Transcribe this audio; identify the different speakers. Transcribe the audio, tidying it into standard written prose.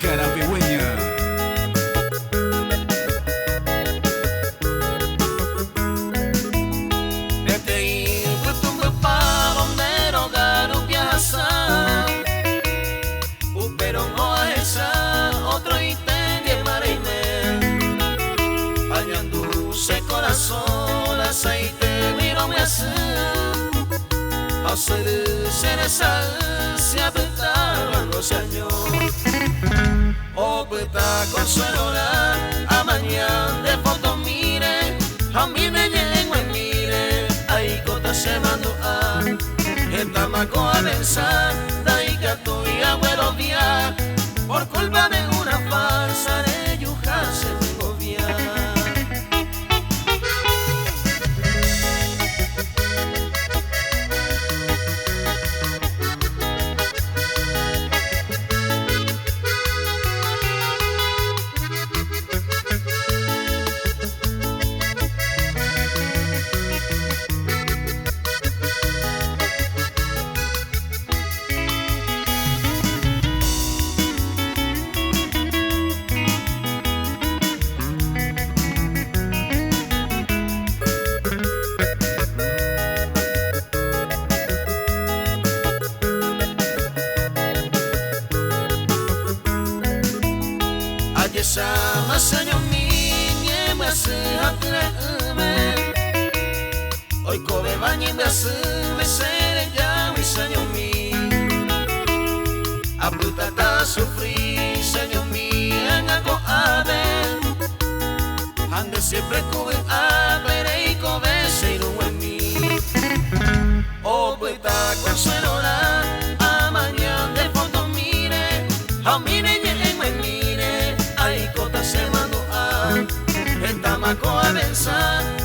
Speaker 1: Carapigüeña.
Speaker 2: Corazón, aceite, miro me hace hacer se apretaban los años. O puesta consuelo a mañana de foto mire, a mí me llego y mire, ahí cota se mandó a esta maco a pensar, daí que tu y abuelo vía, por culpa de una farsa de yuja se me gobierna. Sama sanyo minye mase atreme Hoy kobe bañe mase mesere ya mi sanyo mi Aputa ta sufrir sanyo mi angako abe Ande siempre kobe abe y kobe seiru en mi O pueta consuelo a mañana de fondo mire a mire se mandó a esta maco a pensar